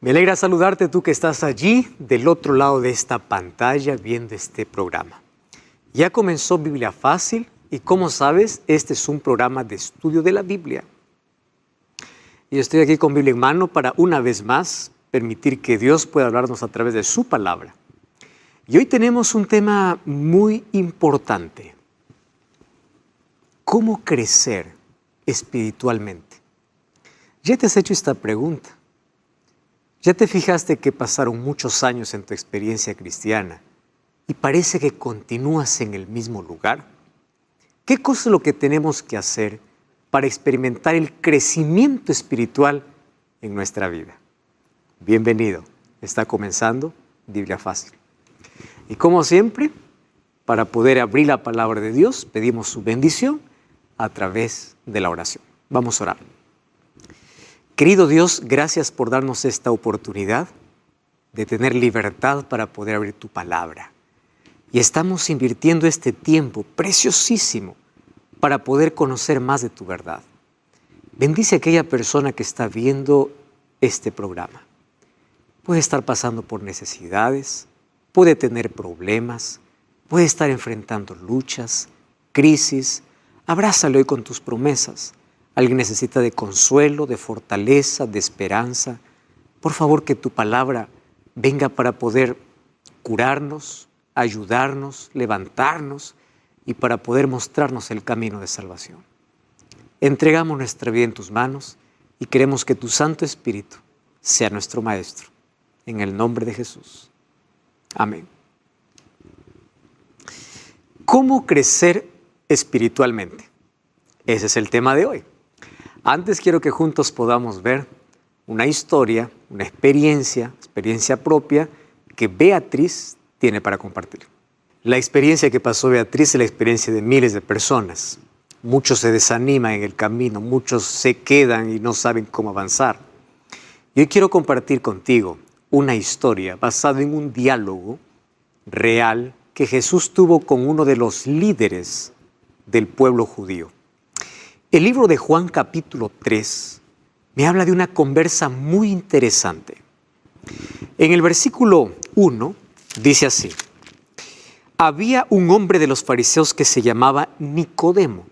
Me alegra saludarte tú que estás allí del otro lado de esta pantalla viendo este programa. Ya comenzó Biblia Fácil y como sabes, este es un programa de estudio de la Biblia. Y estoy aquí con Biblia en mano para una vez más permitir que Dios pueda hablarnos a través de su palabra. Y hoy tenemos un tema muy importante. ¿Cómo crecer espiritualmente? ¿Ya te has hecho esta pregunta? ¿Ya te fijaste que pasaron muchos años en tu experiencia cristiana y parece que continúas en el mismo lugar? ¿Qué cosa es lo que tenemos que hacer para experimentar el crecimiento espiritual en nuestra vida? Bienvenido, está comenzando Biblia Fácil. Y como siempre, para poder abrir la palabra de Dios, pedimos su bendición a través de la oración. Vamos a orar. Querido Dios, gracias por darnos esta oportunidad de tener libertad para poder abrir tu palabra. Y estamos invirtiendo este tiempo preciosísimo para poder conocer más de tu verdad. Bendice a aquella persona que está viendo este programa. Puede estar pasando por necesidades, puede tener problemas, puede estar enfrentando luchas, crisis. Abrázalo hoy con tus promesas. Alguien necesita de consuelo, de fortaleza, de esperanza. Por favor, que tu palabra venga para poder curarnos, ayudarnos, levantarnos y para poder mostrarnos el camino de salvación. Entregamos nuestra vida en tus manos y queremos que tu Santo Espíritu sea nuestro Maestro. En el nombre de Jesús. Amén. ¿Cómo crecer espiritualmente? Ese es el tema de hoy. Antes quiero que juntos podamos ver una historia, una experiencia propia que Beatriz tiene para compartir. La experiencia que pasó Beatriz es la experiencia de miles de personas. Muchos se desaniman en el camino, muchos se quedan y no saben cómo avanzar. Y hoy quiero compartir contigo una historia basada en un diálogo real que Jesús tuvo con uno de los líderes del pueblo judío. El libro de Juan capítulo 3 me habla de una conversa muy interesante. En el versículo 1 dice así: había un hombre de los fariseos que se llamaba Nicodemo.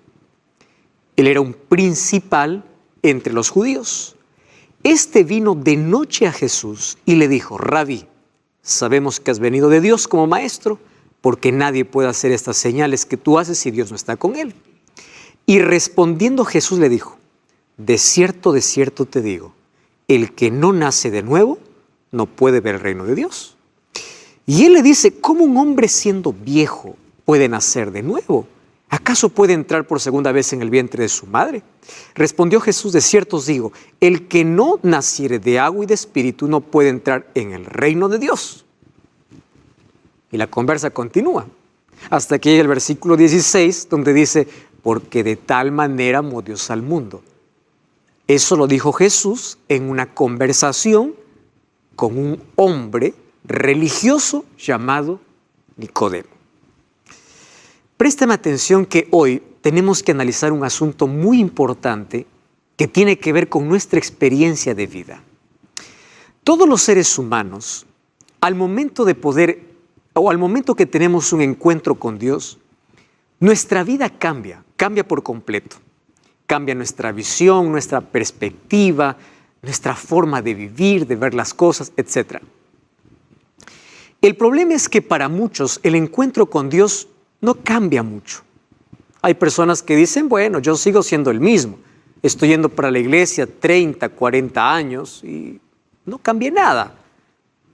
Él era un principal entre los judíos. Este vino de noche a Jesús y le dijo: Rabí, sabemos que has venido de Dios como maestro, porque nadie puede hacer estas señales que tú haces si Dios no está con él. Y respondiendo Jesús le dijo: de cierto te digo, el que no nace de nuevo no puede ver el reino de Dios. Y él le dice: ¿cómo un hombre siendo viejo puede nacer de nuevo? ¿Acaso puede entrar por segunda vez en el vientre de su madre? Respondió Jesús: de cierto os digo, el que no naciere de agua y de espíritu no puede entrar en el reino de Dios. Y la conversa continúa, hasta que llega el versículo 16, donde dice: porque de tal manera amó Dios al mundo. Eso lo dijo Jesús en una conversación con un hombre religioso llamado Nicodemo. Préstame atención que hoy tenemos que analizar un asunto muy importante que tiene que ver con nuestra experiencia de vida. Todos los seres humanos, al momento que tenemos un encuentro con Dios, nuestra vida cambia por completo. Cambia nuestra visión, nuestra perspectiva, nuestra forma de vivir, de ver las cosas, etc. El problema es que para muchos el encuentro con Dios no cambia mucho. Hay personas que dicen: bueno, yo sigo siendo el mismo. Estoy yendo para la iglesia 30, 40 años y no cambié nada.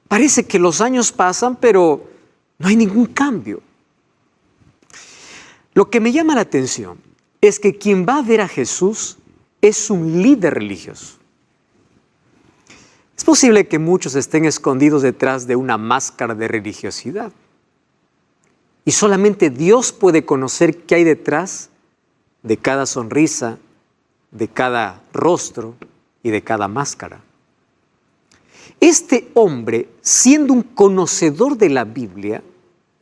Parece que los años pasan, pero no hay ningún cambio. Lo que me llama la atención es que quien va a ver a Jesús es un líder religioso. Es posible que muchos estén escondidos detrás de una máscara de religiosidad. Y solamente Dios puede conocer qué hay detrás de cada sonrisa, de cada rostro y de cada máscara. Este hombre, siendo un conocedor de la Biblia,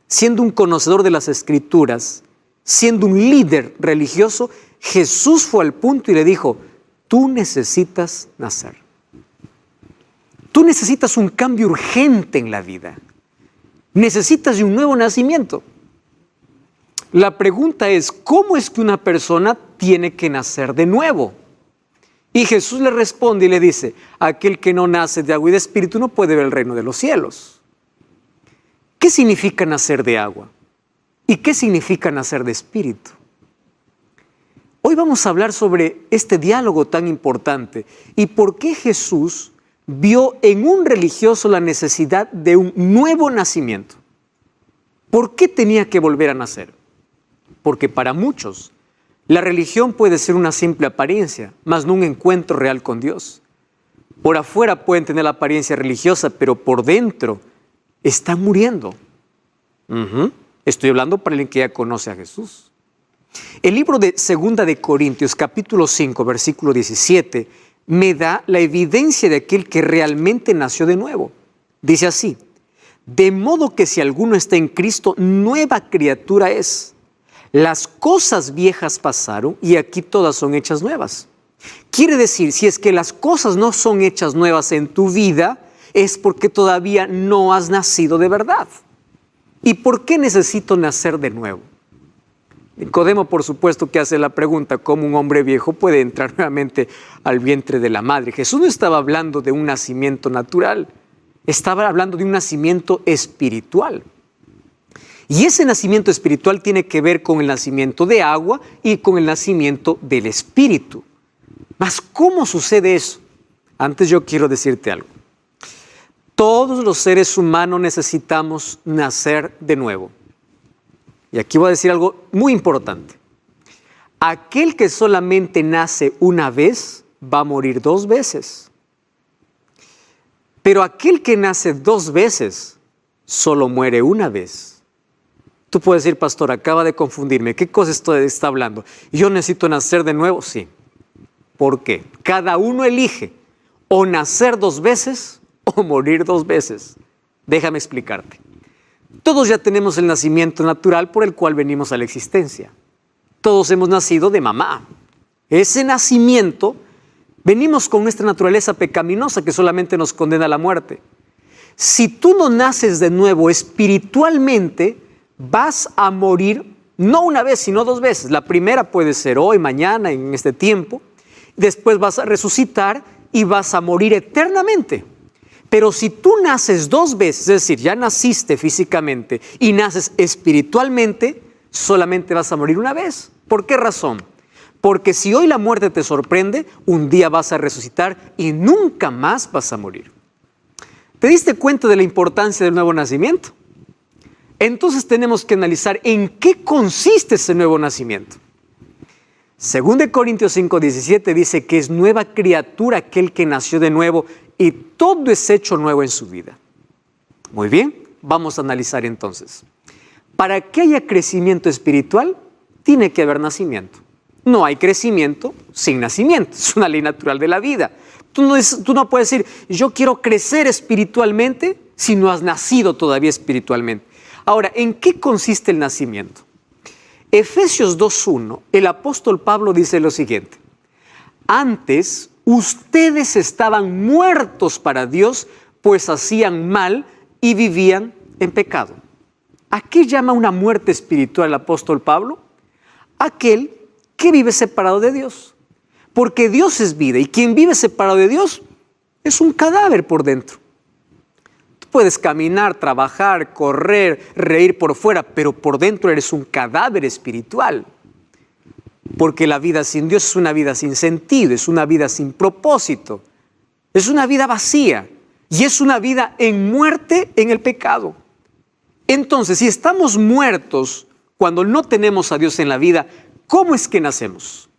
siendo un conocedor de las Escrituras, siendo un líder religioso, Jesús fue al punto y le dijo: tú necesitas nacer. Tú necesitas un cambio urgente en la vida. Necesitas de un nuevo nacimiento. La pregunta es, ¿cómo es que una persona tiene que nacer de nuevo? Y Jesús le responde y le dice, aquel que no nace de agua y de espíritu no puede ver el reino de los cielos. ¿Qué significa nacer de agua? ¿Y qué significa nacer de espíritu? Hoy vamos a hablar sobre este diálogo tan importante y por qué Jesús vio en un religioso la necesidad de un nuevo nacimiento. ¿Por qué tenía que volver a nacer? Porque para muchos la religión puede ser una simple apariencia, mas no un encuentro real con Dios. Por afuera pueden tener la apariencia religiosa, pero por dentro están muriendo. Estoy hablando para alguien que ya conoce a Jesús. El libro de 2 de Corintios, capítulo 5, versículo 17, me da la evidencia de aquel que realmente nació de nuevo. Dice así, de modo que si alguno está en Cristo, nueva criatura es. Las cosas viejas pasaron y aquí todas son hechas nuevas. Quiere decir, si es que las cosas no son hechas nuevas en tu vida, es porque todavía no has nacido de verdad. ¿Y por qué necesito nacer de nuevo? Nicodemo, por supuesto, que hace la pregunta, ¿cómo un hombre viejo puede entrar nuevamente al vientre de la madre? Jesús no estaba hablando de un nacimiento natural, estaba hablando de un nacimiento espiritual. Y ese nacimiento espiritual tiene que ver con el nacimiento de agua y con el nacimiento del espíritu. Mas, ¿cómo sucede eso? Antes yo quiero decirte algo. Todos los seres humanos necesitamos nacer de nuevo. Y aquí voy a decir algo muy importante. Aquel que solamente nace una vez va a morir 2 veces. Pero aquel que nace 2 veces solo muere una vez. Tú puedes decir, pastor, acaba de confundirme. ¿Qué cosa está hablando? ¿Yo necesito nacer de nuevo? Sí. ¿Por qué? Cada uno elige o nacer 2 veces o morir 2 veces. Déjame explicarte. Todos ya tenemos el nacimiento natural por el cual venimos a la existencia. Todos hemos nacido de mamá. Ese nacimiento, venimos con nuestra naturaleza pecaminosa que solamente nos condena a la muerte. Si tú no naces de nuevo espiritualmente, vas a morir no una vez, sino 2 veces. La primera puede ser hoy, mañana, en este tiempo. Después vas a resucitar y vas a morir eternamente. Pero si tú naces 2 veces, es decir, ya naciste físicamente y naces espiritualmente, solamente vas a morir una vez. ¿Por qué razón? Porque si hoy la muerte te sorprende, un día vas a resucitar y nunca más vas a morir. ¿Te diste cuenta de la importancia del nuevo nacimiento? Entonces tenemos que analizar en qué consiste ese nuevo nacimiento. 2 Corintios 5:17 dice que es nueva criatura aquel que nació de nuevo y todo es hecho nuevo en su vida. Muy bien, vamos a analizar entonces. Para que haya crecimiento espiritual, tiene que haber nacimiento. No hay crecimiento sin nacimiento, es una ley natural de la vida. Tú no puedes decir, yo quiero crecer espiritualmente si no has nacido todavía espiritualmente. Ahora, ¿en qué consiste el nacimiento? Efesios 2:1, el apóstol Pablo dice lo siguiente. Antes, ustedes estaban muertos para Dios, pues hacían mal y vivían en pecado. ¿A qué llama una muerte espiritual el apóstol Pablo? Aquel que vive separado de Dios. Porque Dios es vida y quien vive separado de Dios es un cadáver por dentro. Puedes caminar, trabajar, correr, reír por fuera, pero por dentro eres un cadáver espiritual. Porque la vida sin Dios es una vida sin sentido, es una vida sin propósito, es una vida vacía y es una vida en muerte en el pecado. Entonces, si estamos muertos cuando no tenemos a Dios en la vida, ¿cómo es que nacemos?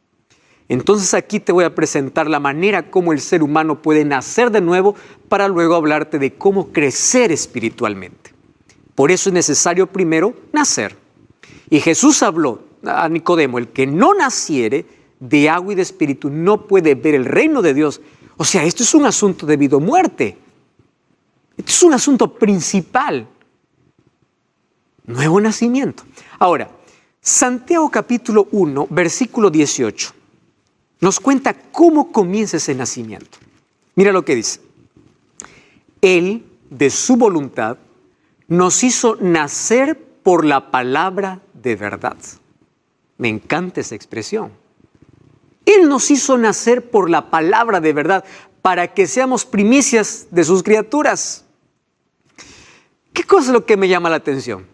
Entonces aquí te voy a presentar la manera como el ser humano puede nacer de nuevo para luego hablarte de cómo crecer espiritualmente. Por eso es necesario primero nacer. Y Jesús habló a Nicodemo, el que no naciere de agua y de espíritu no puede ver el reino de Dios. O sea, esto es un asunto de vida o muerte. Esto es un asunto principal. Nuevo nacimiento. Ahora, Santiago capítulo 1, versículo 18. Nos cuenta cómo comienza ese nacimiento. Mira lo que dice. Él, de su voluntad, nos hizo nacer por la palabra de verdad. Me encanta esa expresión. Él nos hizo nacer por la palabra de verdad para que seamos primicias de sus criaturas. ¿Qué cosa es lo que me llama la atención?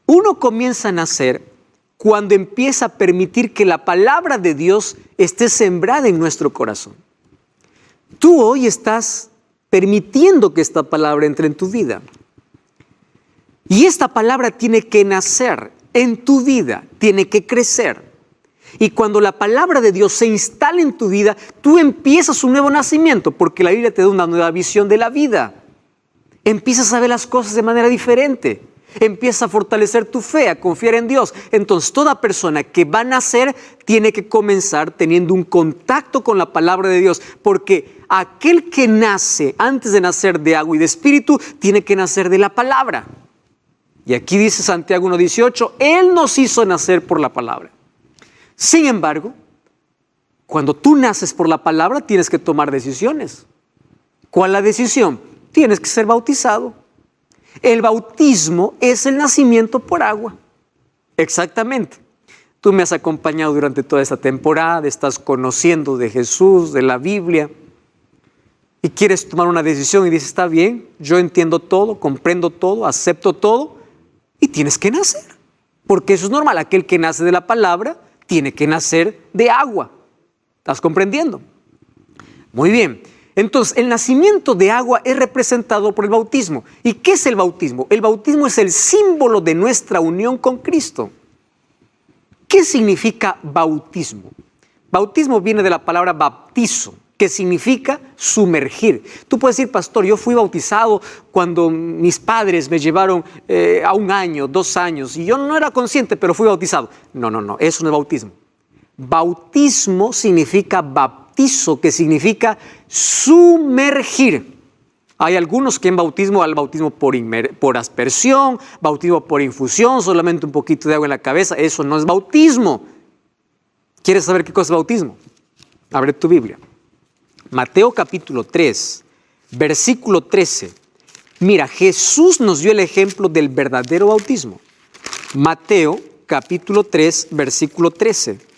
Uno comienza a nacer cuando empieza a permitir que la palabra de Dios esté sembrada en nuestro corazón. Tú hoy estás permitiendo que esta palabra entre en tu vida. Y esta palabra tiene que nacer en tu vida, tiene que crecer. Y cuando la palabra de Dios se instala en tu vida, tú empiezas un nuevo nacimiento, porque la Biblia te da una nueva visión de la vida. Empiezas a ver las cosas de manera diferente. Empiezas a fortalecer tu fe, a confiar en Dios. Entonces, toda persona que va a nacer tiene que comenzar teniendo un contacto con la palabra de Dios, porque aquel que nace antes de nacer de agua y de espíritu, tiene que nacer de la palabra. Y aquí dice Santiago 1:18, Él nos hizo nacer por la palabra. Sin embargo, cuando tú naces por la palabra, tienes que tomar decisiones. ¿Cuál es la decisión? Tienes que ser bautizado. El bautismo es el nacimiento por agua. Exactamente. Tú me has acompañado durante toda esta temporada, estás conociendo de Jesús, de la Biblia, y quieres tomar una decisión y dices, está bien, yo entiendo todo, comprendo todo, acepto todo, y tienes que nacer. Porque eso es normal, aquel que nace de la palabra tiene que nacer de agua. ¿Estás comprendiendo? Muy bien. Entonces, el nacimiento de agua es representado por el bautismo. ¿Y qué es el bautismo? El bautismo es el símbolo de nuestra unión con Cristo. ¿Qué significa bautismo? Bautismo viene de la palabra baptizo, que significa sumergir. Tú puedes decir, pastor, yo fui bautizado cuando mis padres me llevaron a 1 año, 2 años, y yo no era consciente, pero fui bautizado. No, eso no es bautismo. Bautismo significa baptizo, que significa sumergir. Hay algunos que en bautismo, al bautismo por aspersión, bautismo por infusión, solamente un poquito de agua en la cabeza, eso no es bautismo. ¿Quieres saber qué cosa es bautismo? Abre tu Biblia. Mateo capítulo 3, versículo 13. Mira, Jesús nos dio el ejemplo del verdadero bautismo. Mateo capítulo 3, versículo 13.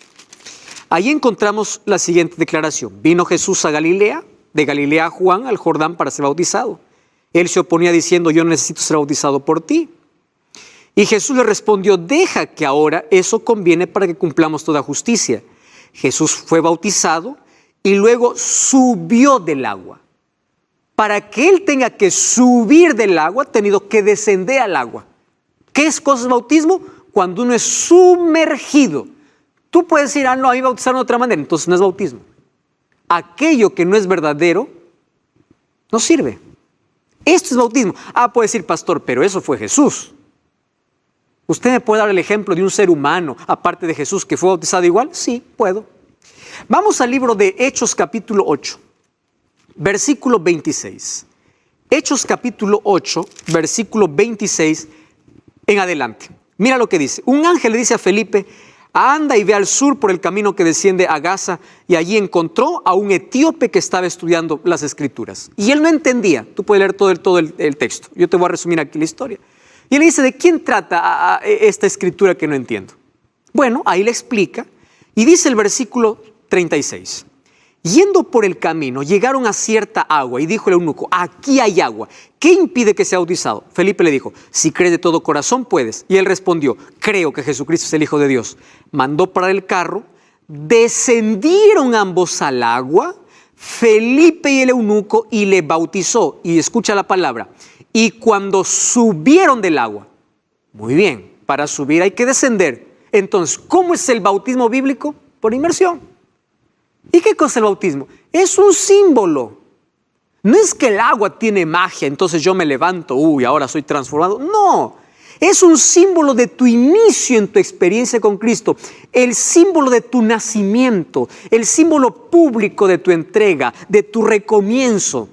Ahí encontramos la siguiente declaración. Vino Jesús a Galilea, de Galilea a Juan, al Jordán, para ser bautizado. Él se oponía diciendo, yo no necesito ser bautizado por ti. Y Jesús le respondió, deja que ahora eso conviene para que cumplamos toda justicia. Jesús fue bautizado y luego subió del agua. Para que él tenga que subir del agua, ha tenido que descender al agua. ¿Qué es cosa de bautismo? Cuando uno es sumergido. Tú puedes decir, no, a mí me bautizaron de otra manera, entonces no es bautismo. Aquello que no es verdadero, no sirve. Esto es bautismo. Puede decir, pastor, pero eso fue Jesús. ¿Usted me puede dar el ejemplo de un ser humano, aparte de Jesús, que fue bautizado igual? Sí, puedo. Vamos al libro de Hechos capítulo 8, versículo 26. Hechos capítulo 8, versículo 26 en adelante. Mira lo que dice. Un ángel le dice a Felipe, anda y ve al sur por el camino que desciende a Gaza, y allí encontró a un etíope que estaba estudiando las escrituras. Y él no entendía. Tú puedes leer todo el texto. Yo te voy a resumir aquí la historia. Y él dice, ¿de quién trata esta escritura que no entiendo? Bueno, ahí le explica, y dice el versículo 36. Yendo por el camino, llegaron a cierta agua, y dijo el eunuco, aquí hay agua, ¿qué impide que sea bautizado? Felipe le dijo, si crees de todo corazón puedes. Y él respondió, creo que Jesucristo es el Hijo de Dios. Mandó parar el carro, descendieron ambos al agua, Felipe y el eunuco, y le bautizó. Y escucha la palabra, y cuando subieron del agua, muy bien, para subir hay que descender. Entonces, ¿cómo es el bautismo bíblico? Por inmersión. ¿Y qué cosa es el bautismo? Es un símbolo. No es que el agua tiene magia, entonces yo me levanto, ahora soy transformado. No, es un símbolo de tu inicio en tu experiencia con Cristo, el símbolo de tu nacimiento, el símbolo público de tu entrega, de tu recomienzo,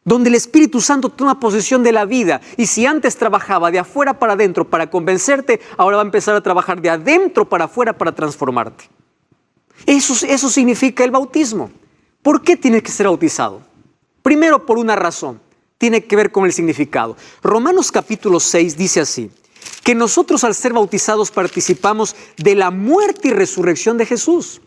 donde el Espíritu Santo toma posesión de la vida. Y si antes trabajaba de afuera para adentro para convencerte, ahora va a empezar a trabajar de adentro para afuera para transformarte. Eso significa el bautismo. ¿Por qué tienes que ser bautizado? Primero, por una razón. Tiene que ver con el significado. Romanos capítulo 6 dice así, que nosotros al ser bautizados participamos de la muerte y resurrección de Jesús.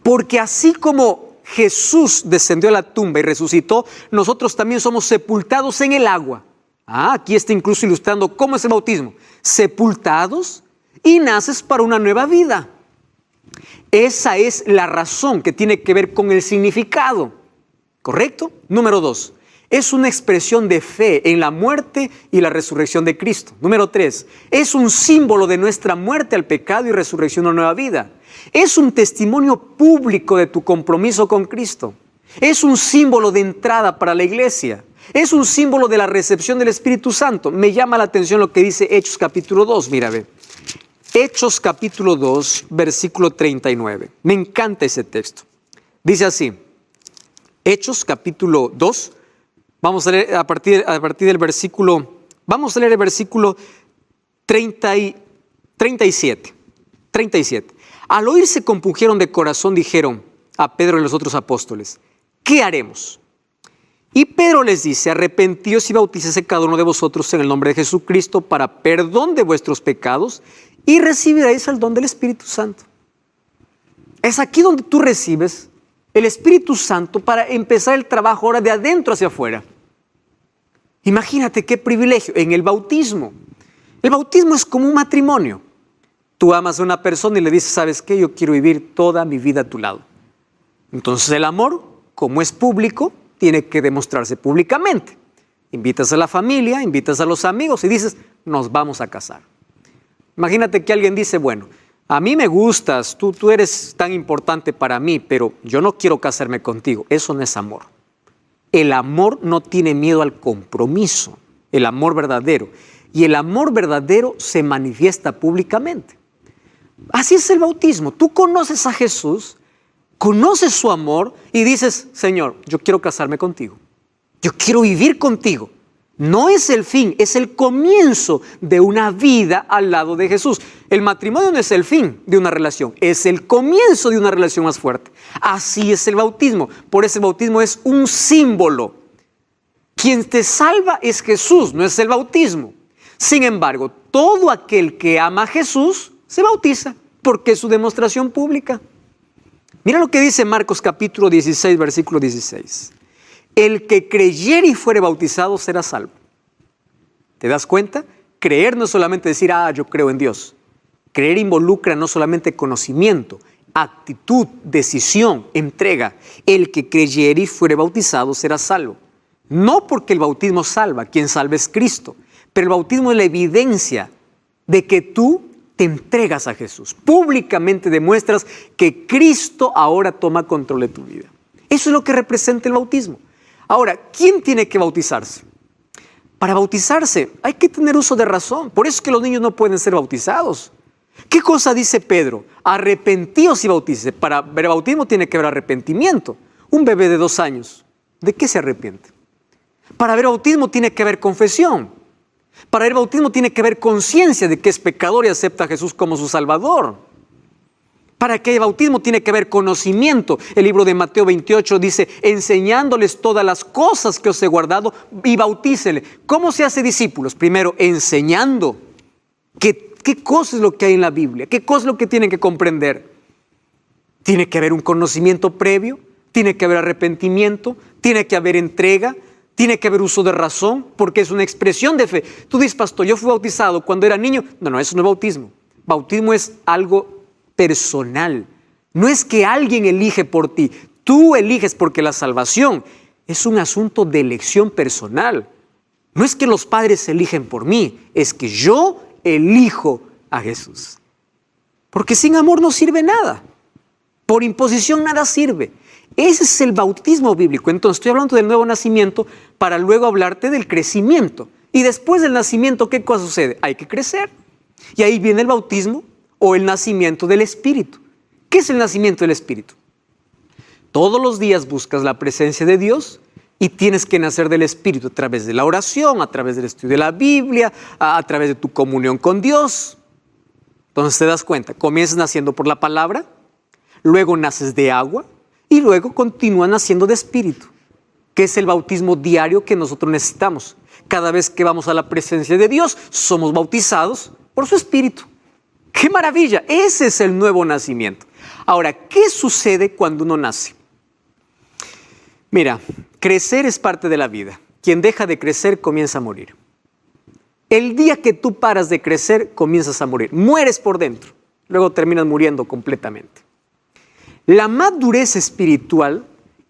Porque así como Jesús descendió a la tumba y resucitó, nosotros también somos sepultados en el agua. Aquí está incluso ilustrando cómo es el bautismo. Sepultados y naces para una nueva vida. Esa es la razón que tiene que ver con el significado. ¿Correcto? Número 2. Es una expresión de fe en la muerte y la resurrección de Cristo. Número 3. Es un símbolo de nuestra muerte al pecado y resurrección a una nueva vida. Es un testimonio público de tu compromiso con Cristo. Es un símbolo de entrada para la iglesia. Es un símbolo de la recepción del Espíritu Santo. Me llama la atención lo que dice Hechos capítulo 2. Mira, ve. Hechos capítulo 2, versículo 39. Me encanta ese texto. Dice así. Hechos capítulo 2. Vamos a leer a partir del versículo. Vamos a leer el versículo 37. Al oír se compungieron de corazón, dijeron a Pedro y los otros apóstoles, ¿qué haremos? Y Pedro les dice, arrepentíos y bautícese cada uno de vosotros en el nombre de Jesucristo para perdón de vuestros pecados y recibiréis el don del Espíritu Santo. Es aquí donde tú recibes el Espíritu Santo para empezar el trabajo ahora de adentro hacia afuera. Imagínate qué privilegio en el bautismo. El bautismo es como un matrimonio. Tú amas a una persona y le dices, ¿sabes qué? Yo quiero vivir toda mi vida a tu lado. Entonces el amor, como es público, tiene que demostrarse públicamente. Invitas a la familia, invitas a los amigos y dices, nos vamos a casar. Imagínate que alguien dice, bueno, a mí me gustas, tú eres tan importante para mí, pero yo no quiero casarme contigo. Eso no es amor. El amor no tiene miedo al compromiso, el amor verdadero. Y el amor verdadero se manifiesta públicamente. Así es el bautismo. Tú conoces a Jesús, conoces su amor y dices, Señor, yo quiero casarme contigo. Yo quiero vivir contigo. No es el fin, es el comienzo de una vida al lado de Jesús. El matrimonio no es el fin de una relación, es el comienzo de una relación más fuerte. Así es el bautismo. Por eso el bautismo es un símbolo. Quien te salva es Jesús, no es el bautismo. Sin embargo, todo aquel que ama a Jesús se bautiza porque es su demostración pública. Mira lo que dice Marcos capítulo 16, versículo 16. El que creyere y fuere bautizado será salvo. ¿Te das cuenta? Creer no es solamente decir, yo creo en Dios. Creer involucra no solamente conocimiento, actitud, decisión, entrega. El que creyere y fuere bautizado será salvo. No porque el bautismo salva, quien salva es Cristo. Pero el bautismo es la evidencia de que tú te entregas a Jesús. Públicamente demuestras que Cristo ahora toma control de tu vida. Eso es lo que representa el bautismo. Ahora, ¿quién tiene que bautizarse? Para bautizarse hay que tener uso de razón. Por eso es que los niños no pueden ser bautizados. ¿Qué cosa dice Pedro? Arrepentíos y bautícese. Para ver bautismo tiene que haber arrepentimiento. Un bebé de 2 años, ¿de qué se arrepiente? Para ver bautismo tiene que haber confesión. Para el bautismo tiene que haber conciencia de que es pecador y acepta a Jesús como su Salvador. Para que haya bautismo tiene que haber conocimiento. El libro de Mateo 28 dice, enseñándoles todas las cosas que os he guardado y bautícele. ¿Cómo se hace discípulos? Primero, enseñando. ¿Qué cosa es lo que hay en la Biblia? ¿Qué cosa es lo que tienen que comprender? Tiene que haber un conocimiento previo, tiene que haber arrepentimiento, tiene que haber entrega, tiene que haber uso de razón, porque es una expresión de fe. Tú dices, pastor, yo fui bautizado cuando era niño. No, eso no es bautismo. Bautismo es algo personal. No es que alguien elige por ti. Tú eliges porque la salvación es un asunto de elección personal. No es que los padres eligen por mí, es que yo elijo a Jesús. Porque sin amor no sirve nada. Por imposición nada sirve. Ese es el bautismo bíblico. Entonces estoy hablando del nuevo nacimiento para luego hablarte del crecimiento. Y después del nacimiento, ¿qué cosa sucede? Hay que crecer. Y ahí viene el bautismo o el nacimiento del Espíritu. ¿Qué es el nacimiento del Espíritu? Todos los días buscas la presencia de Dios y tienes que nacer del Espíritu a través de la oración, a través del estudio de la Biblia, a través de tu comunión con Dios. Entonces te das cuenta, comienzas naciendo por la palabra, luego naces de agua y luego continúas naciendo de Espíritu. que es el bautismo diario que nosotros necesitamos. Cada vez que vamos a la presencia de Dios, somos bautizados por su Espíritu. ¡Qué maravilla! Ese es el nuevo nacimiento. Ahora, ¿qué sucede cuando uno nace? Mira, crecer es parte de la vida. Quien deja de crecer comienza a morir. El día que tú paras de crecer, comienzas a morir. Mueres por dentro. Luego terminas muriendo completamente. La madurez espiritual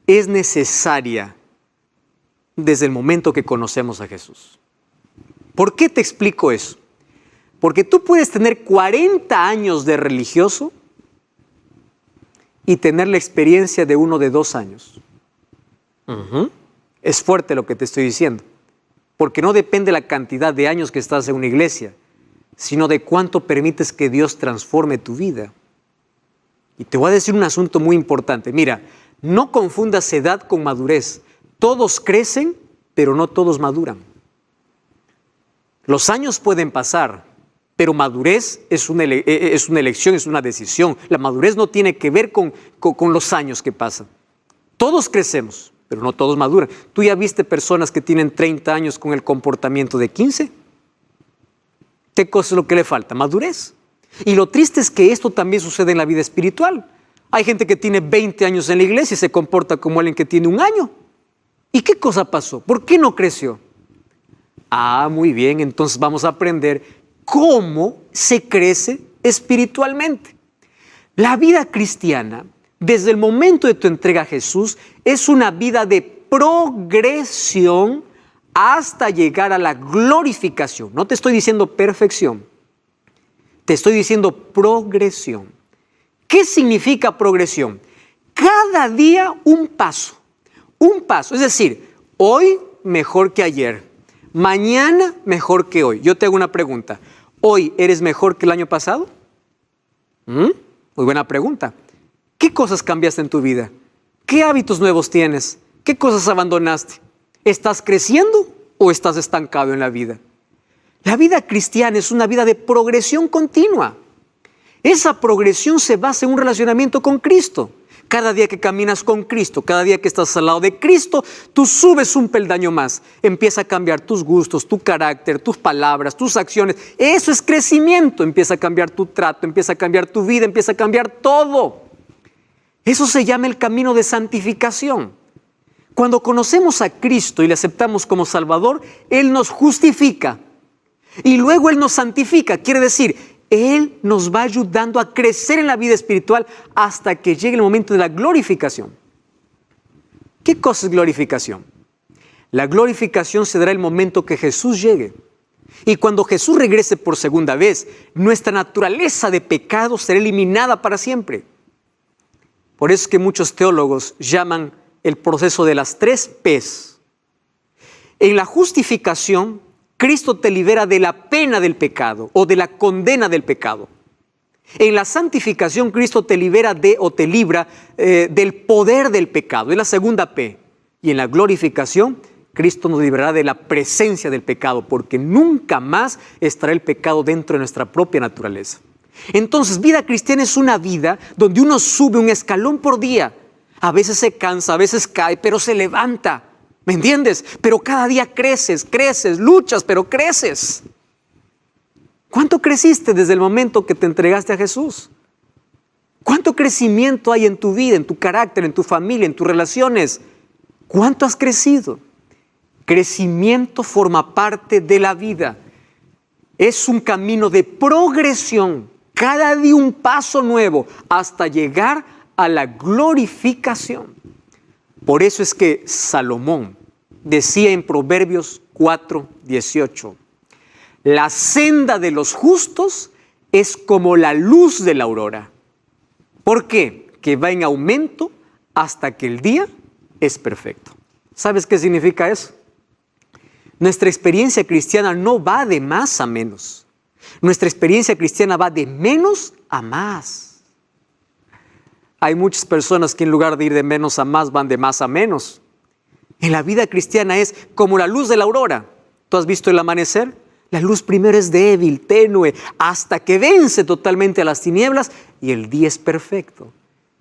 es necesaria desde el momento que conocemos a Jesús. ¿Por qué te explico eso? Porque tú puedes tener 40 años de religioso y tener la experiencia de uno de 2 años. Es fuerte lo que te estoy diciendo, porque no depende la cantidad de años que estás en una iglesia, sino de cuánto permites que Dios transforme tu vida. Y te voy a decir un asunto muy importante. Mira, no confundas edad con madurez. Todos crecen, pero no todos maduran. Los años pueden pasar, pero madurez es una elección, es una decisión. La madurez no tiene que ver con los años que pasan. Todos crecemos, pero no todos maduran. ¿Tú ya viste personas que tienen 30 años con el comportamiento de 15? ¿Qué cosa es lo que le falta? Madurez. Y lo triste es que esto también sucede en la vida espiritual. Hay gente que tiene 20 años en la iglesia y se comporta como alguien que tiene 1 año. ¿Y qué cosa pasó? ¿Por qué no creció? Muy bien, entonces vamos a aprender cómo se crece espiritualmente. La vida cristiana, desde el momento de tu entrega a Jesús, es una vida de progresión hasta llegar a la glorificación. No te estoy diciendo perfección, te estoy diciendo progresión. ¿Qué significa progresión? Cada día un paso, es decir, hoy mejor que ayer, mañana mejor que hoy. Yo te hago una pregunta, ¿hoy eres mejor que el año pasado? Muy buena pregunta. ¿Qué cosas cambiaste en tu vida? ¿Qué hábitos nuevos tienes? ¿Qué cosas abandonaste? ¿Estás creciendo o estás estancado en la vida? La vida cristiana es una vida de progresión continua. Esa progresión se basa en un relacionamiento con Cristo. Cada día que caminas con Cristo, cada día que estás al lado de Cristo, tú subes un peldaño más. Empieza a cambiar tus gustos, tu carácter, tus palabras, tus acciones. Eso es crecimiento. Empieza a cambiar tu trato, empieza a cambiar tu vida, empieza a cambiar todo. Eso se llama el camino de santificación. Cuando conocemos a Cristo y le aceptamos como Salvador, Él nos justifica y luego Él nos santifica. Quiere decir, Él nos va ayudando a crecer en la vida espiritual hasta que llegue el momento de la glorificación. ¿Qué cosa es glorificación? La glorificación se dará el momento que Jesús llegue. Y cuando Jesús regrese por segunda vez, nuestra naturaleza de pecado será eliminada para siempre. Por eso es que muchos teólogos llaman el proceso de las 3 P's. En la justificación, Cristo te libera de la pena del pecado o de la condena del pecado. En la santificación, Cristo te libera te libra del poder del pecado. Es la segunda P. Y en la glorificación, Cristo nos librará de la presencia del pecado, porque nunca más estará el pecado dentro de nuestra propia naturaleza. Entonces, vida cristiana es una vida donde uno sube un escalón por día. A veces se cansa, a veces cae, pero se levanta. ¿Me entiendes? Pero cada día creces, luchas, pero creces. ¿Cuánto creciste desde el momento que te entregaste a Jesús? ¿Cuánto crecimiento hay en tu vida, en tu carácter, en tu familia, en tus relaciones? ¿Cuánto has crecido? Crecimiento forma parte de la vida. Es un camino de progresión. Cada día un paso nuevo hasta llegar a la glorificación. Por eso es que Salomón decía en Proverbios 4:18, la senda de los justos es como la luz de la aurora. ¿Por qué? Que va en aumento hasta que el día es perfecto. ¿Sabes qué significa eso? Nuestra experiencia cristiana no va de más a menos. Nuestra experiencia cristiana va de menos a más. Hay muchas personas que en lugar de ir de menos a más, van de más a menos. En la vida cristiana es como la luz de la aurora. ¿Tú has visto el amanecer? La luz primero es débil, tenue, hasta que vence totalmente a las tinieblas y el día es perfecto.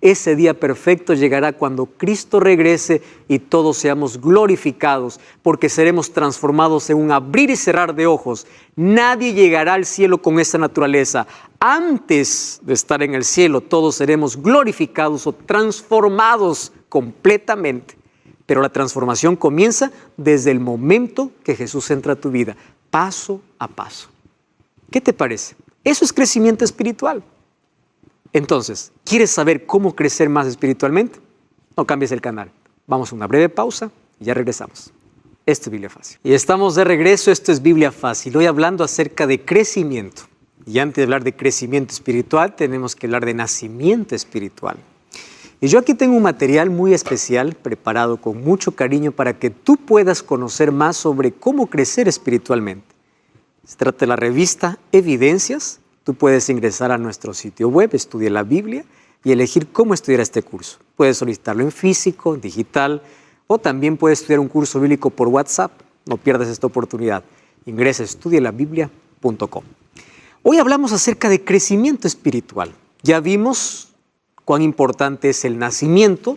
Ese día perfecto llegará cuando Cristo regrese y todos seamos glorificados, porque seremos transformados en un abrir y cerrar de ojos. Nadie llegará al cielo con esta naturaleza. Antes de estar en el cielo, todos seremos glorificados o transformados completamente. Pero la transformación comienza desde el momento que Jesús entra a tu vida, paso a paso. ¿Qué te parece? Eso es crecimiento espiritual. Entonces, ¿quieres saber cómo crecer más espiritualmente? No cambies el canal. Vamos a una breve pausa y ya regresamos. Esto es Biblia Fácil. Y estamos de regreso, esto es Biblia Fácil. Hoy hablando acerca de crecimiento. Y antes de hablar de crecimiento espiritual, tenemos que hablar de nacimiento espiritual. Y yo aquí tengo un material muy especial, preparado con mucho cariño para que tú puedas conocer más sobre cómo crecer espiritualmente. Se trata de la revista Evidencias. Tú puedes ingresar a nuestro sitio web, estudia la Biblia y elegir cómo estudiar este curso. Puedes solicitarlo en físico, digital, o también puedes estudiar un curso bíblico por WhatsApp. No pierdas esta oportunidad. Ingresa a estudialabiblia.com. Hoy hablamos acerca de crecimiento espiritual. Ya vimos cuán importante es el nacimiento,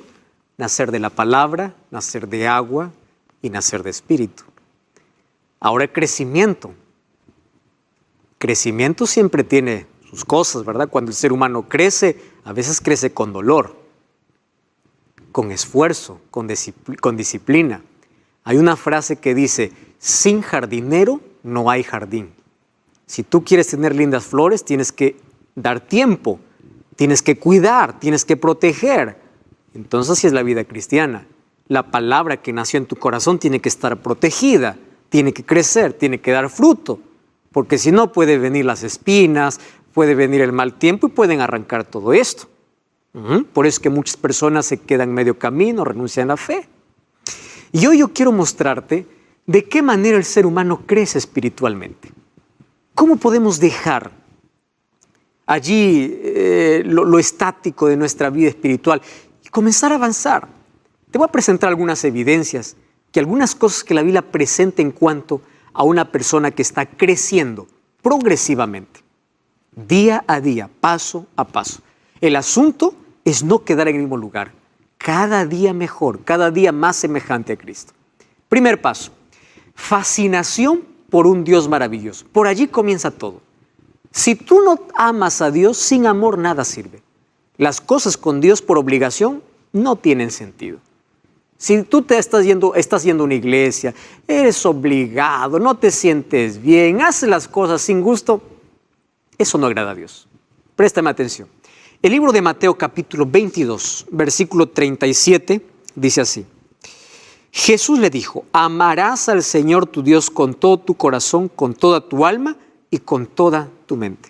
nacer de la palabra, nacer de agua y nacer de espíritu. Ahora el crecimiento. Crecimiento siempre tiene sus cosas, ¿verdad? Cuando el ser humano crece, a veces crece con dolor, con esfuerzo, con disciplina. Hay una frase que dice, sin jardinero no hay jardín. Si tú quieres tener lindas flores, tienes que dar tiempo, tienes que cuidar, tienes que proteger. Entonces así es la vida cristiana. La palabra que nació en tu corazón tiene que estar protegida, tiene que crecer, tiene que dar fruto. Porque si no, puede venir las espinas, puede venir el mal tiempo y pueden arrancar todo esto. Por eso es que muchas personas se quedan medio camino, renuncian a la fe. Y hoy yo quiero mostrarte de qué manera el ser humano crece espiritualmente. ¿Cómo podemos dejar allí lo estático de nuestra vida espiritual y comenzar a avanzar? Te voy a presentar algunas evidencias, que algunas cosas que la Biblia presenta en cuanto a una persona que está creciendo progresivamente, día a día, paso a paso. El asunto es no quedar en el mismo lugar, cada día mejor, cada día más semejante a Cristo. Primer paso, fascinación por un Dios maravilloso. Por allí comienza todo. Si tú no amas a Dios, sin amor nada sirve. Las cosas con Dios por obligación no tienen sentido. Si tú estás yendo a una iglesia, eres obligado, no te sientes bien, haces las cosas sin gusto, eso no agrada a Dios. Préstame atención. El libro de Mateo capítulo 22, versículo 37, dice así. Jesús le dijo, amarás al Señor tu Dios con todo tu corazón, con toda tu alma y con toda tu mente.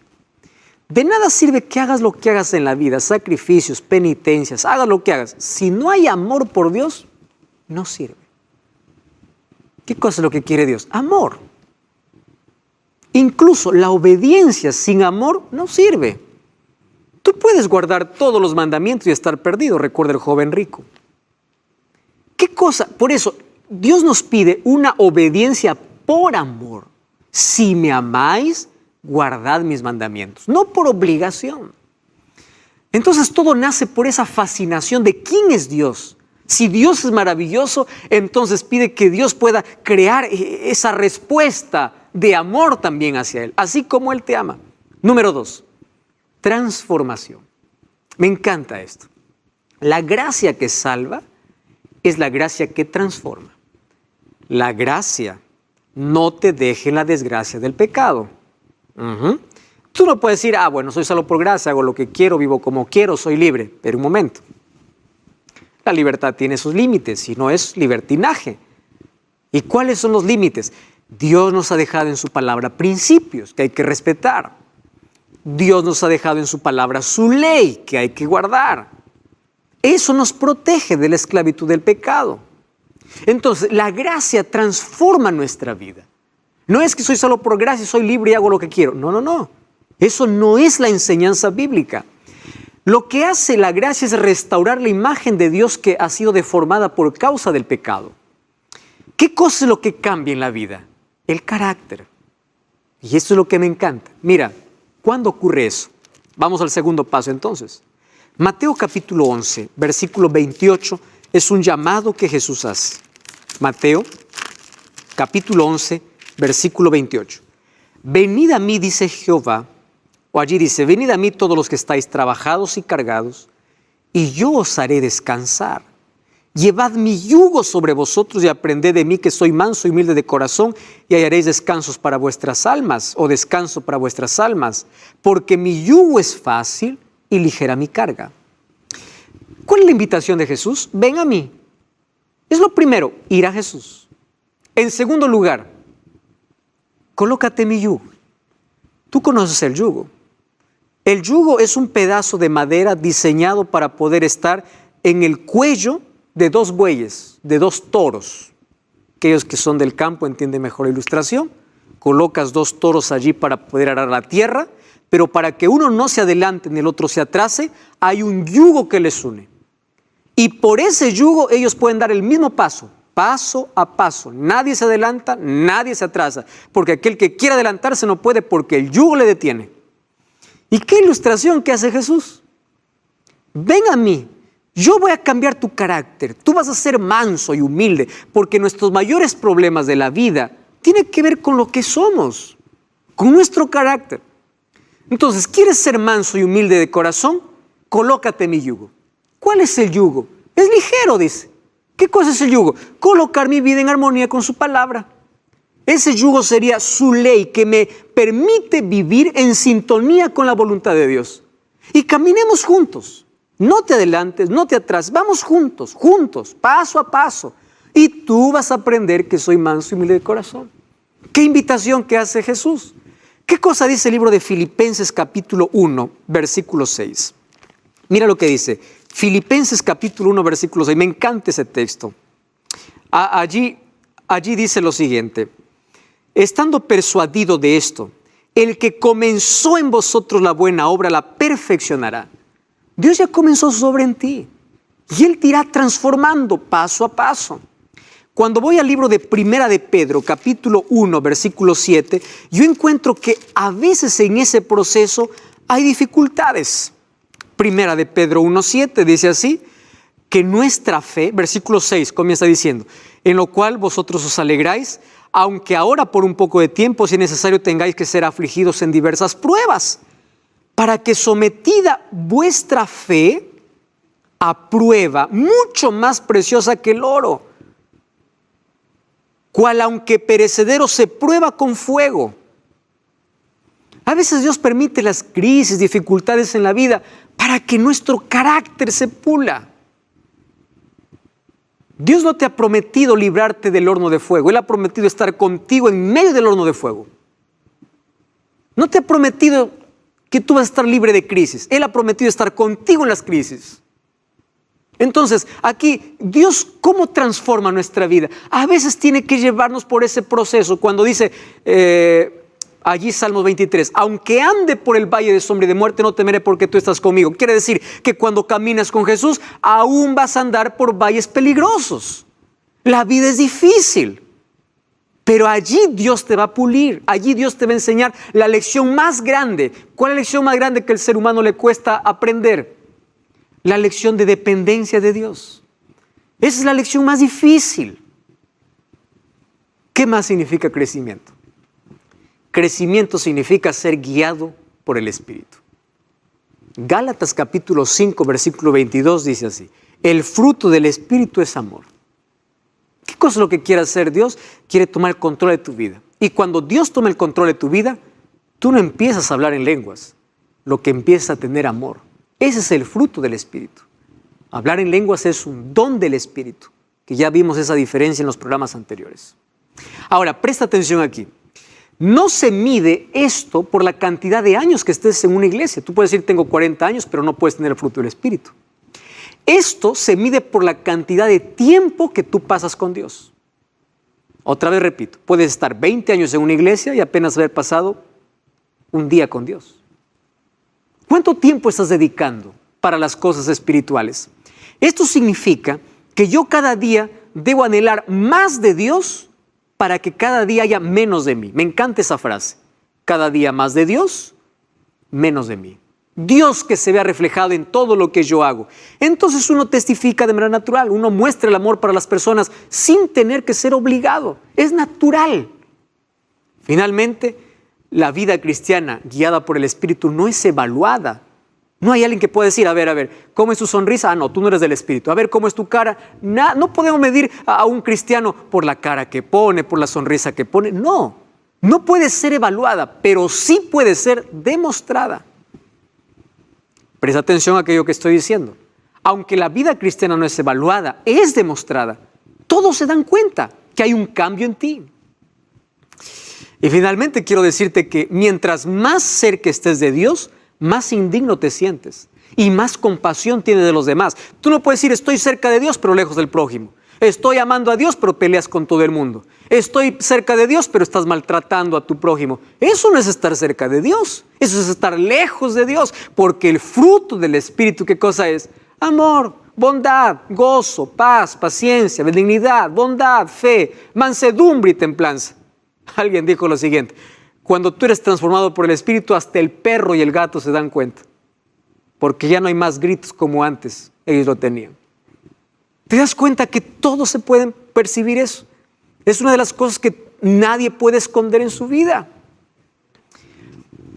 De nada sirve que hagas lo que hagas en la vida, sacrificios, penitencias, hagas lo que hagas. Si no hay amor por Dios, no sirve. ¿Qué cosa es lo que quiere Dios? Amor. Incluso la obediencia sin amor no sirve. Tú puedes guardar todos los mandamientos y estar perdido, recuerda el joven rico. ¿Qué cosa? Por eso, Dios nos pide una obediencia por amor. Si me amáis, guardad mis mandamientos, no por obligación. Entonces todo nace por esa fascinación de quién es Dios. Si Dios es maravilloso, entonces pide que Dios pueda crear esa respuesta de amor también hacia Él, así como Él te ama. Número 2, transformación. Me encanta esto. La gracia que salva es la gracia que transforma. La gracia no te deje en la desgracia del pecado. Tú no puedes decir, bueno, soy salvo por gracia, hago lo que quiero, vivo como quiero, soy libre. Pero un momento. La libertad tiene sus límites, si no es libertinaje. ¿Y cuáles son los límites? Dios nos ha dejado en su palabra principios que hay que respetar. Dios nos ha dejado en su palabra su ley que hay que guardar. Eso nos protege de la esclavitud del pecado. Entonces, la gracia transforma nuestra vida. No es que soy solo por gracia, soy libre y hago lo que quiero. No. Eso no es la enseñanza bíblica. Lo que hace la gracia es restaurar la imagen de Dios que ha sido deformada por causa del pecado. ¿Qué cosa es lo que cambia en la vida? El carácter. Y esto es lo que me encanta. Mira, ¿cuándo ocurre eso? Vamos al segundo paso entonces. Mateo capítulo 11, versículo 28, es un llamado que Jesús hace. Mateo capítulo 11, versículo 28. Venid a mí, dice Jehová, o allí dice, venid a mí todos los que estáis trabajados y cargados, y yo os haré descansar. Llevad mi yugo sobre vosotros y aprended de mí, que soy manso y humilde de corazón, y hallaréis descansos para vuestras almas, o descanso para vuestras almas, porque mi yugo es fácil y ligera mi carga. ¿Cuál es la invitación de Jesús? Ven a mí. Es lo primero, ir a Jesús. En segundo lugar, colócate mi yugo. Tú conoces el yugo. El yugo es un pedazo de madera diseñado para poder estar en el cuello de dos bueyes, de dos toros. Aquellos que son del campo entienden mejor la ilustración. Colocas dos toros allí para poder arar la tierra, pero para que uno no se adelante ni el otro se atrase, hay un yugo que les une. Y por ese yugo ellos pueden dar el mismo paso, paso a paso. Nadie se adelanta, nadie se atrasa, porque aquel que quiere adelantarse no puede porque el yugo le detiene. ¿Y qué ilustración que hace Jesús? Ven a mí, yo voy a cambiar tu carácter, tú vas a ser manso y humilde, porque nuestros mayores problemas de la vida tienen que ver con lo que somos, con nuestro carácter. Entonces, ¿quieres ser manso y humilde de corazón? Colócate mi yugo. ¿Cuál es el yugo? Es ligero, dice. ¿Qué cosa es el yugo? Colocar mi vida en armonía con su palabra. Ese yugo sería su ley que me permite vivir en sintonía con la voluntad de Dios. Y caminemos juntos. No te adelantes, no te atrases. Vamos juntos, paso a paso. Y tú vas a aprender que soy manso y humilde de corazón. ¿Qué invitación que hace Jesús? ¿Qué cosa dice el libro de Filipenses capítulo 1, versículo 6? Mira lo que dice. Filipenses capítulo 1, versículo 6. Me encanta ese texto. Allí dice lo siguiente. Estando persuadido de esto, el que comenzó en vosotros la buena obra la perfeccionará. Dios ya comenzó su obra en ti. Y Él te irá transformando paso a paso. Cuando voy al libro de Primera de Pedro, capítulo 1, versículo 7, yo encuentro que a veces en ese proceso hay dificultades. Primera de Pedro 1:7 dice así, que nuestra fe, versículo 6 comienza diciendo, en lo cual vosotros os alegráis, aunque ahora por un poco de tiempo, si es necesario, tengáis que ser afligidos en diversas pruebas, para que sometida vuestra fe a prueba, mucho más preciosa que el oro, cual aunque perecedero se prueba con fuego. A veces Dios permite las crisis, dificultades en la vida para que nuestro carácter se pula. Dios no te ha prometido librarte del horno de fuego. Él ha prometido estar contigo en medio del horno de fuego. No te ha prometido que tú vas a estar libre de crisis. Él ha prometido estar contigo en las crisis. Entonces, aquí, Dios, ¿cómo transforma nuestra vida? A veces tiene que llevarnos por ese proceso. Cuando dice, allí Salmos 23, aunque ande por el valle de sombra y de muerte, no temeré porque tú estás conmigo. Quiere decir que cuando caminas con Jesús, aún vas a andar por valles peligrosos. La vida es difícil, pero allí Dios te va a pulir. Allí Dios te va a enseñar la lección más grande. ¿Cuál es la lección más grande que al ser humano le cuesta aprender? La lección de dependencia de Dios. Esa es la lección más difícil. ¿Qué más significa crecimiento? Crecimiento significa ser guiado por el Espíritu. Gálatas capítulo 5, versículo 22 dice así, el fruto del Espíritu es amor. ¿Qué cosa es lo que quiere hacer Dios? Quiere tomar el control de tu vida. Y cuando Dios toma el control de tu vida, tú no empiezas a hablar en lenguas, lo que empieza a tener amor. Ese es el fruto del Espíritu. Hablar en lenguas es un don del Espíritu, que ya vimos esa diferencia en los programas anteriores. Ahora, presta atención aquí. No se mide esto por la cantidad de años que estés en una iglesia. Tú puedes decir, tengo 40 años, pero no puedes tener el fruto del Espíritu. Esto se mide por la cantidad de tiempo que tú pasas con Dios. Otra vez repito, puedes estar 20 años en una iglesia y apenas haber pasado un día con Dios. ¿Cuánto tiempo estás dedicando para las cosas espirituales? Esto significa que yo cada día debo anhelar más de Dios para que cada día haya menos de mí. Me encanta esa frase. Cada día más de Dios, menos de mí. Dios que se vea reflejado en todo lo que yo hago. Entonces uno testifica de manera natural, uno muestra el amor para las personas sin tener que ser obligado. Es natural. Finalmente, la vida cristiana guiada por el Espíritu no es evaluada. No hay alguien que pueda decir, a ver, ¿cómo es tu sonrisa? Ah, no, tú no eres del Espíritu. A ver, ¿cómo es tu cara? No podemos medir a un cristiano por la cara que pone, por la sonrisa que pone. No puede ser evaluada, pero sí puede ser demostrada. Presta atención a aquello que estoy diciendo. Aunque la vida cristiana no es evaluada, es demostrada. Todos se dan cuenta que hay un cambio en ti. Y finalmente quiero decirte que mientras más cerca estés de Dios, más indigno te sientes y más compasión tienes de los demás. Tú no puedes decir, estoy cerca de Dios, pero lejos del prójimo. Estoy amando a Dios, pero peleas con todo el mundo. Estoy cerca de Dios, pero estás maltratando a tu prójimo. Eso no es estar cerca de Dios. Eso es estar lejos de Dios. Porque el fruto del Espíritu, ¿qué cosa es? Amor, bondad, gozo, paz, paciencia, benignidad, bondad, fe, mansedumbre y templanza. Alguien dijo lo siguiente: cuando tú eres transformado por el Espíritu, hasta el perro y el gato se dan cuenta. Porque ya no hay más gritos como antes ellos lo tenían. ¿Te das cuenta que todos se pueden percibir eso? Es una de las cosas que nadie puede esconder en su vida.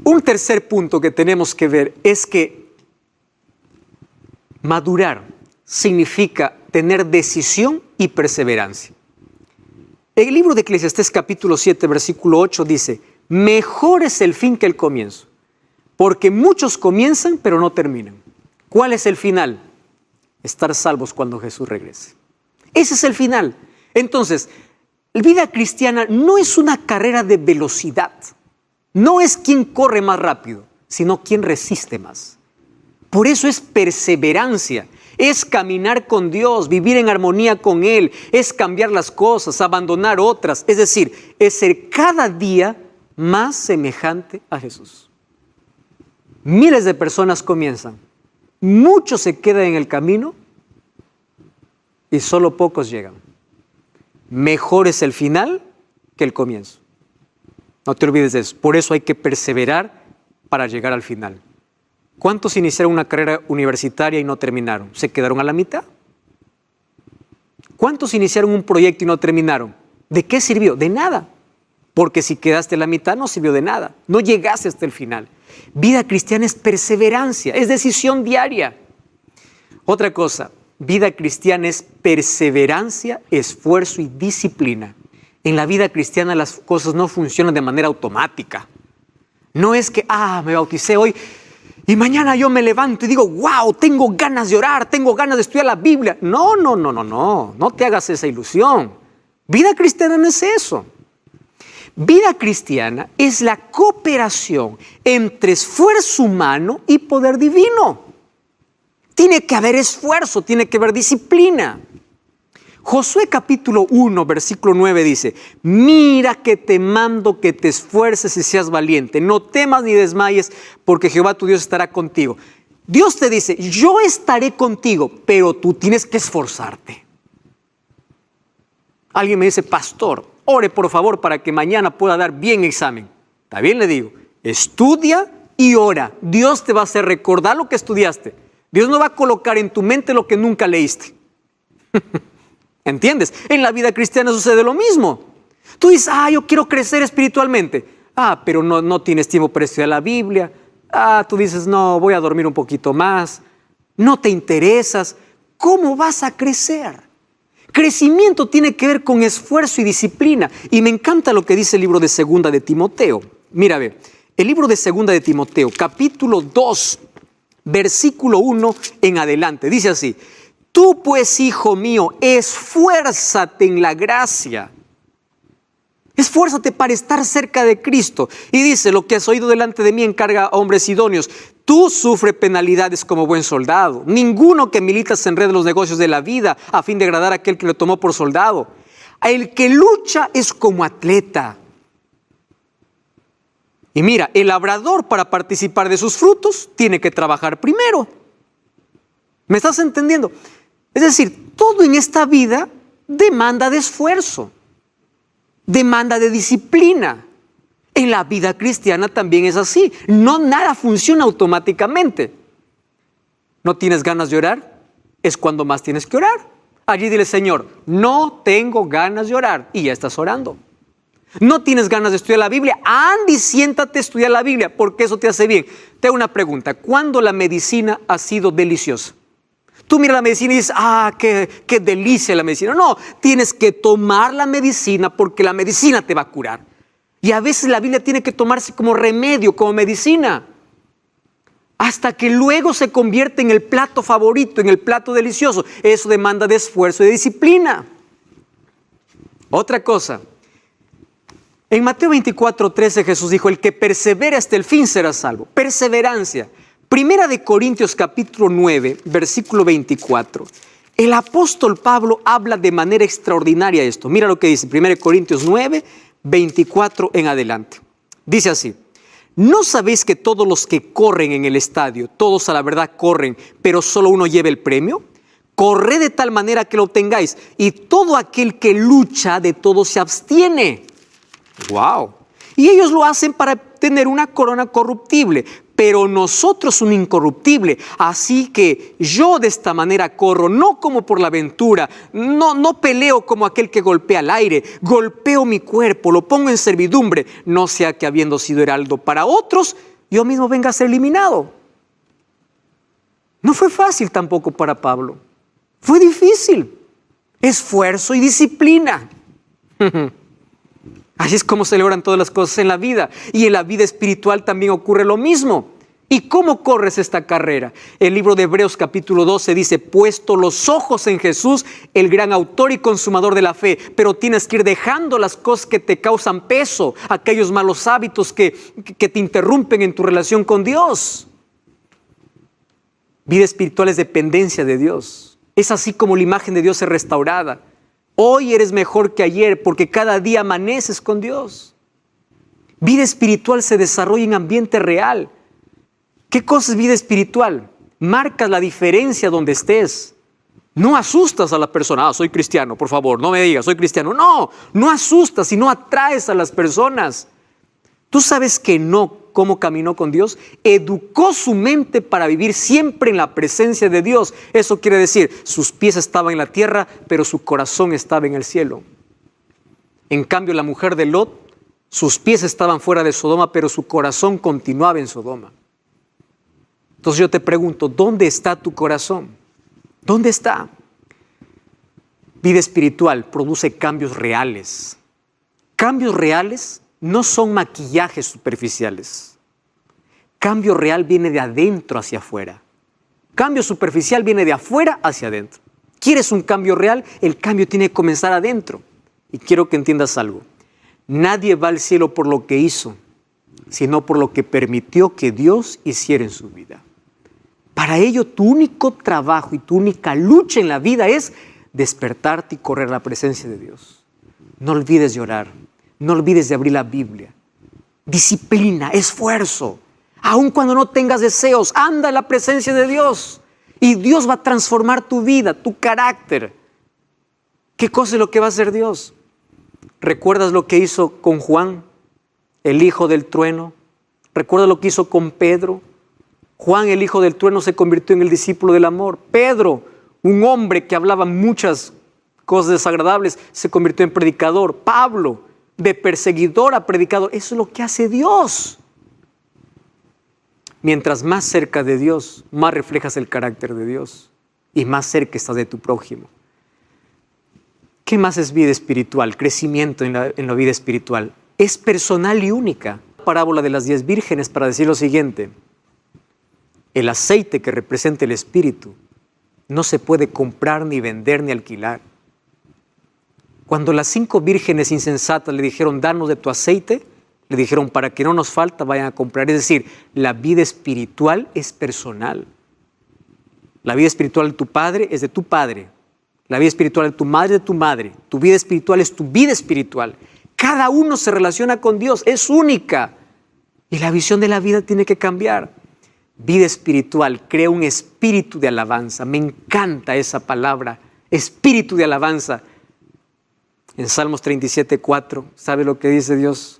Un tercer punto que tenemos que ver es que madurar significa tener decisión y perseverancia. El libro de Eclesiastés capítulo 7, versículo 8 dice: mejor es el fin que el comienzo, porque muchos comienzan pero no terminan. ¿Cuál es el final? Estar salvos cuando Jesús regrese. Ese es el final. Entonces, la vida cristiana no es una carrera de velocidad. No es quien corre más rápido, sino quien resiste más. Por eso es perseverancia. Es caminar con Dios, vivir en armonía con Él. Es cambiar las cosas, abandonar otras. Es decir, es ser cada día más semejante a Jesús. Miles de personas comienzan. Muchos se quedan en el camino y solo pocos llegan. Mejor es el final que el comienzo. No te olvides de eso. Por eso hay que perseverar para llegar al final. ¿Cuántos iniciaron una carrera universitaria y no terminaron? ¿Se quedaron a la mitad? ¿Cuántos iniciaron un proyecto y no terminaron? ¿De qué sirvió? De nada. Porque si quedaste a la mitad no sirvió de nada. No llegaste hasta el final. Vida cristiana es perseverancia, es decisión diaria. Otra cosa, vida cristiana es perseverancia, esfuerzo y disciplina. En la vida cristiana las cosas no funcionan de manera automática. No es que, me bauticé hoy y mañana yo me levanto y digo, wow, tengo ganas de orar, tengo ganas de estudiar la Biblia. No te hagas esa ilusión. Vida cristiana no es eso. Vida cristiana es la cooperación entre esfuerzo humano y poder divino. Tiene que haber esfuerzo, tiene que haber disciplina. Josué capítulo 1, versículo 9 dice: mira que te mando que te esfuerces y seas valiente. No temas ni desmayes, porque Jehová tu Dios estará contigo. Dios te dice, yo estaré contigo, pero tú tienes que esforzarte. Alguien me dice, pastor, ore por favor para que mañana pueda dar bien examen. Está bien, le digo, estudia y ora. Dios te va a hacer recordar lo que estudiaste. Dios no va a colocar en tu mente lo que nunca leíste. ¿Entiendes? En la vida cristiana sucede lo mismo. Tú dices, yo quiero crecer espiritualmente. Pero no tienes tiempo para estudiar la Biblia. Tú dices, no, voy a dormir un poquito más. No te interesas. ¿Cómo vas a crecer? Crecimiento tiene que ver con esfuerzo y disciplina. Y me encanta lo que dice el libro de Segunda de Timoteo. Mira, ve, el libro de Segunda de Timoteo, capítulo 2, versículo 1 en adelante. Dice así: tú pues, hijo mío, esfuérzate en la gracia. Esfuérzate para estar cerca de Cristo. Y dice, lo que has oído delante de mí encarga a hombres idóneos. Tú sufre penalidades como buen soldado. Ninguno que milita se enrede en los negocios de la vida a fin de agradar a aquel que lo tomó por soldado. El que lucha es como atleta. Y mira, el labrador para participar de sus frutos tiene que trabajar primero. ¿Me estás entendiendo? Es decir, todo en esta vida demanda de esfuerzo, demanda de disciplina. En la vida cristiana también es así. No nada funciona automáticamente. ¿No tienes ganas de orar? Es cuando más tienes que orar. Allí dile, Señor, no tengo ganas de orar. Y ya estás orando. ¿No tienes ganas de estudiar la Biblia? Anda y siéntate a estudiar la Biblia, porque eso te hace bien. Te hago una pregunta. ¿Cuándo la medicina ha sido deliciosa? Tú miras la medicina y dices, qué delicia la medicina. No, tienes que tomar la medicina porque la medicina te va a curar. Y a veces la Biblia tiene que tomarse como remedio, como medicina, hasta que luego se convierte en el plato favorito, en el plato delicioso. Eso demanda de esfuerzo y de disciplina. Otra cosa. En Mateo 24:13 Jesús dijo, el que persevere hasta el fin será salvo. Perseverancia. Primera de Corintios capítulo 9, versículo 24. El apóstol Pablo habla de manera extraordinaria esto. Mira lo que dice, 1 Corintios 9, 24 en adelante. Dice así, ¿no sabéis que todos los que corren en el estadio, todos a la verdad corren, pero solo uno lleva el premio? Corred de tal manera que lo obtengáis, y todo aquel que lucha de todo se abstiene. ¡Wow! Y ellos lo hacen para tener una corona corruptible, pero nosotros un incorruptible. Así que yo de esta manera corro, no como por la aventura, no peleo como aquel que golpea al aire, golpeo mi cuerpo, lo pongo en servidumbre, no sea que habiendo sido heraldo para otros, yo mismo venga a ser eliminado. No fue fácil tampoco para Pablo, fue difícil, esfuerzo y disciplina. Así es como se logran todas las cosas en la vida. Y en la vida espiritual también ocurre lo mismo. ¿Y cómo corres esta carrera? El libro de Hebreos capítulo 12 dice, puesto los ojos en Jesús, el gran autor y consumador de la fe. Pero tienes que ir dejando las cosas que te causan peso, aquellos malos hábitos que te interrumpen en tu relación con Dios. Vida espiritual es dependencia de Dios. Es así como la imagen de Dios es restaurada. Hoy eres mejor que ayer porque cada día amaneces con Dios. Vida espiritual se desarrolla en ambiente real. ¿Qué cosa es vida espiritual? Marcas la diferencia donde estés. No asustas a la persona. Soy cristiano, por favor, no me digas, soy cristiano. No asustas, sino atraes a las personas. ¿Tú sabes que no cómo caminó con Dios? Educó su mente para vivir siempre en la presencia de Dios. Eso quiere decir, sus pies estaban en la tierra, pero su corazón estaba en el cielo. En cambio, la mujer de Lot, sus pies estaban fuera de Sodoma, pero su corazón continuaba en Sodoma. Entonces yo te pregunto, ¿dónde está tu corazón? ¿Dónde está? Vida espiritual produce cambios reales. Cambios reales no son maquillajes superficiales. Cambio real viene de adentro hacia afuera. Cambio superficial viene de afuera hacia adentro. ¿Quieres un cambio real? El cambio tiene que comenzar adentro. Y quiero que entiendas algo. Nadie va al cielo por lo que hizo, sino por lo que permitió que Dios hiciera en su vida. Para ello, tu único trabajo y tu única lucha en la vida es despertarte y correr a la presencia de Dios. No olvides de orar. No olvides de abrir la Biblia. Disciplina, esfuerzo. Aun cuando no tengas deseos, anda en la presencia de Dios. Y Dios va a transformar tu vida, tu carácter. ¿Qué cosa es lo que va a hacer Dios? ¿Recuerdas lo que hizo con Juan, el hijo del trueno? ¿Recuerdas lo que hizo con Pedro? Juan, el hijo del trueno, se convirtió en el discípulo del amor. Pedro, un hombre que hablaba muchas cosas desagradables, se convirtió en predicador. Pablo, de perseguidor a predicador. Eso es lo que hace Dios. Mientras más cerca de Dios, más reflejas el carácter de Dios y más cerca estás de tu prójimo. ¿Qué más es vida espiritual? Crecimiento en la vida espiritual. Es personal y única. Parábola de las 10 vírgenes para decir lo siguiente. El aceite que representa el Espíritu no se puede comprar, ni vender, ni alquilar. Cuando las 5 vírgenes insensatas le dijeron, danos de tu aceite, le dijeron, para que no nos falta, vayan a comprar. Es decir, la vida espiritual es personal. La vida espiritual de tu padre es de tu padre. La vida espiritual de tu madre es de tu madre. Tu vida espiritual es tu vida espiritual. Cada uno se relaciona con Dios, es única. Y la visión de la vida tiene que cambiar. Vida espiritual crea un espíritu de alabanza. Me encanta esa palabra, espíritu de alabanza. En Salmos 37:4, ¿sabe lo que dice Dios?